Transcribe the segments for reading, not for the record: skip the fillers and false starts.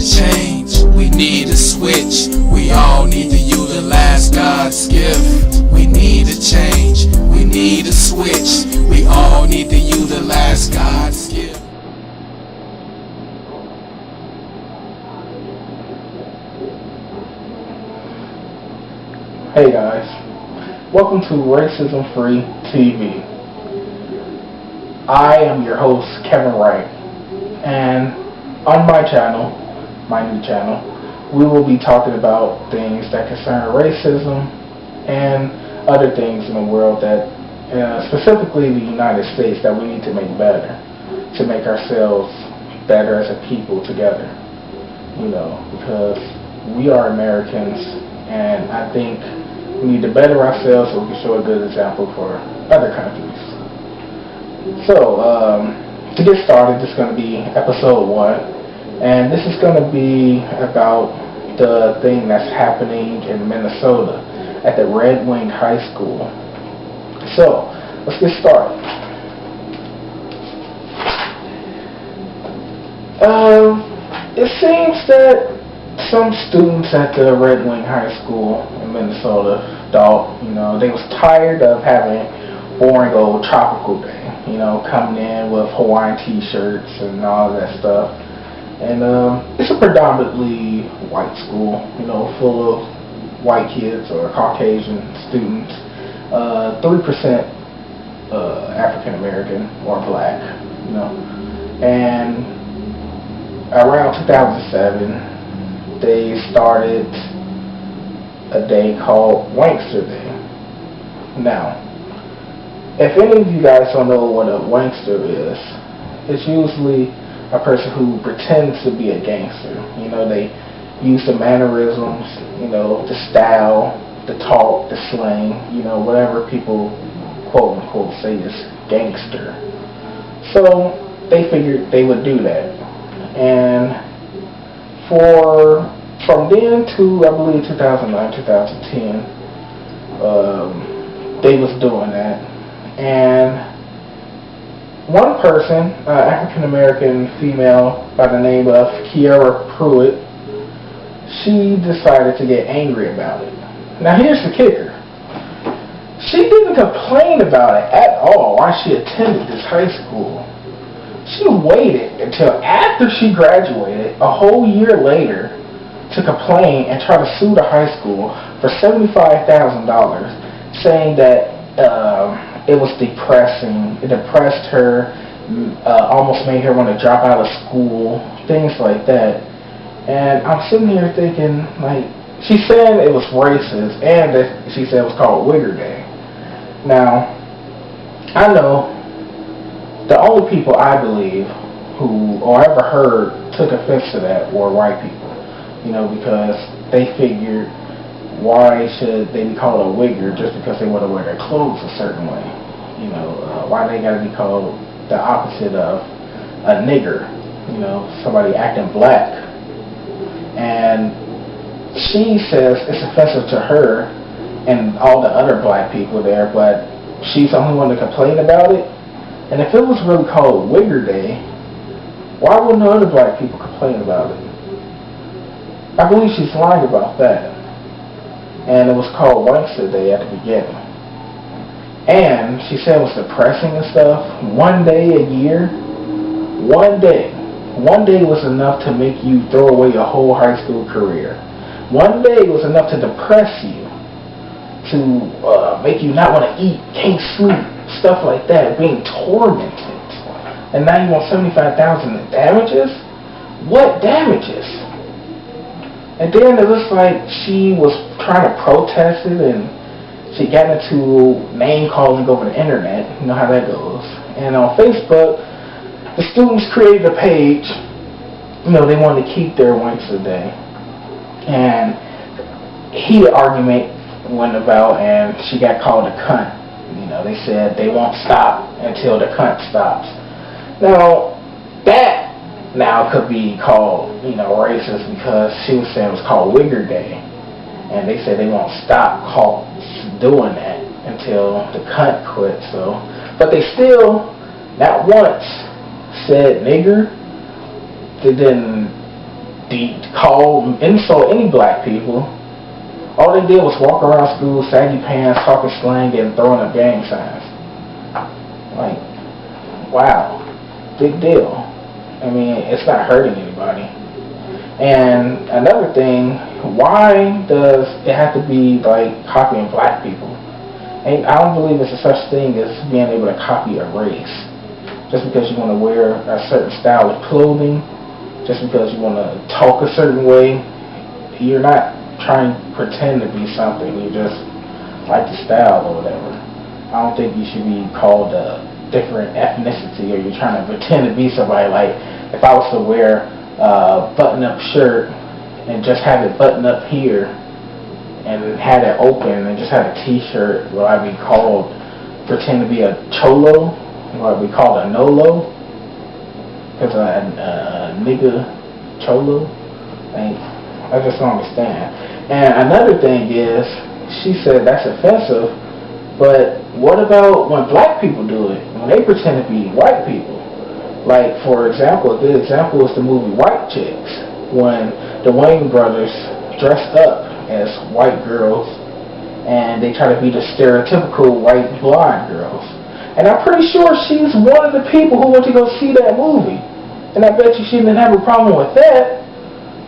to change, we need to switch. We all need to utilize God's gift. We need to change, we need to switch. We all need to utilize God's gift. Hey guys, welcome to Racism Free TV. I am your host, Kevin Wright, and on my channel, my new channel, we will be talking about things that concern racism and other things in the world that, specifically the United States, that we need to make better, to make ourselves better as a people together, because we are Americans, and I think we need to better ourselves so we can show a good example for other countries. So, to get started, this is going to be episode 1, and this is going to be about the thing that's happening in Minnesota at the Red Wing High School. So, let's get started. It seems that some students at the Red Wing High School in Minnesota thought, they was tired of having boring old tropical day, coming in with Hawaiian t-shirts and all that stuff. And it's a predominantly white school, full of white kids or Caucasian students, 3% African American or black, And around 2007, they started a day called Wanksta Day. Now, if any of you guys don't know what a Wankster is, it's usually a person who pretends to be a gangster. They use the mannerisms, the style, the talk, the slang, whatever people quote unquote say is gangster. So they figured they would do that. And from then to, I believe, 2009, 2010, they was doing that. And one person, African American female by the name of Kiera Pruitt, she decided to get angry about it. Now here's the kicker. She didn't complain about it at all while she attended this high school. She waited until after she graduated, a whole year later, to complain and try to sue the high school for $75,000, saying that it was depressing. It depressed her, almost made her want to drop out of school, things like that. And I'm sitting here thinking, she said it was racist, and that she said it was called Wigger Day. Now, I know the only people I believe who, or ever heard, took offense to that were white people. Because they figured, why should they be called a wigger just because they want to wear their clothes a certain way? Why they got to be called the opposite of a nigger? Somebody acting black. And she says it's offensive to her and all the other black people there, but she's the only one to complain about it. And if it was really called Wigger Day, why wouldn't the other black people complain about it? I believe she's lying about that. And it was called Wanksta Day at the beginning. And she said it was depressing and stuff. One day a year, one day was enough to make you throw away your whole high school career. One day was enough to depress you, to make you not want to eat, can't sleep, stuff like that, being tormented. And now you want $75,000 in damages? What damages? And then it looks like she was trying to protest it, and she got into name calling over the internet. You know how that goes. And on Facebook, the students created a page. They wanted to keep their Wanksta Day. And heated argument went about, and she got called a cunt. They said they won't stop until the cunt stops. Now, that could be called, racist, because she was saying it was called Wigger Day. And they said they won't stop doing that until the cunt quits. But they still, not once, said nigger. They didn't call, insult any black people. All they did was walk around school, saggy pants, talking slang, and throwing up gang signs. Like, wow, big deal. I mean, it's not hurting anybody. And another thing, why does it have to be like copying black people? And I don't believe there's a such thing as being able to copy a race. Just because you want to wear a certain style of clothing, just because you want to talk a certain way, you're not trying to pretend to be something. You just like the style or whatever. I don't think you should be called a different ethnicity, or you're trying to pretend to be somebody. Like, if I was to wear a button-up shirt and just have it button up here and had it open and just had a t-shirt, will I be called, pretend to be a cholo? Will I be called a nolo? Because a nigga cholo? Like, I just don't understand. And another thing is, she said that's offensive, but what about when black people do it? When they pretend to be white people? Like, for example, a good example is the movie White Chicks, when the Wayne brothers dressed up as white girls and they try to be the stereotypical white blonde girls. And I'm pretty sure she's one of the people who went to go see that movie. And I bet you she didn't have a problem with that.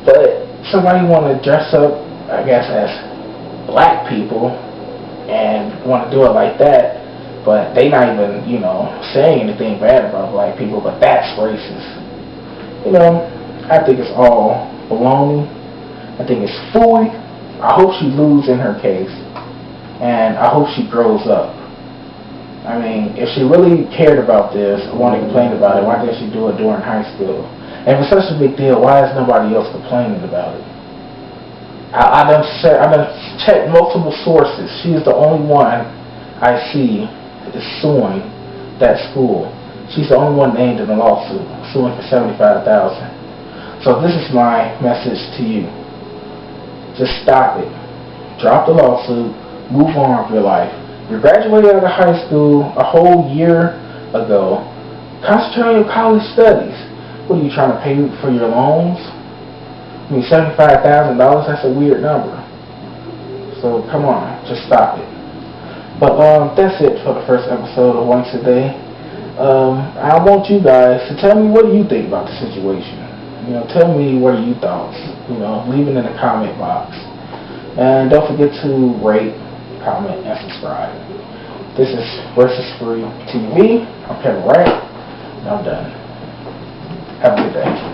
But somebody want to dress up, I guess, as black people and want to do it like that, but they not even, saying anything bad about black people, but that's racist. I think it's all baloney. I think it's phooey. I hope she loses in her case, and I hope she grows up. I mean, if she really cared about this, or wanted to complain about it, why didn't she do it during high school? And if it's such a big deal, why is nobody else complaining about it? I done checked multiple sources. She's the only one I see is suing that school. She's the only one named in the lawsuit, suing for $75,000. So this is my message to you. Just stop it. Drop the lawsuit. Move on with your life. You graduated out of high school a whole year ago. Concentrate on your college studies. What are you trying to pay for your loans? I mean, $75,000, that's a weird number. So come on, just stop it. But that's it for the first episode of Wanksta Day. I want you guys to tell me, what do you think about the situation? Tell me what are your thoughts. Leave it in the comment box. And don't forget to rate, comment, and subscribe. This is Versus Free TV. I'm Kevin Wright, and I'm done. Have a good day.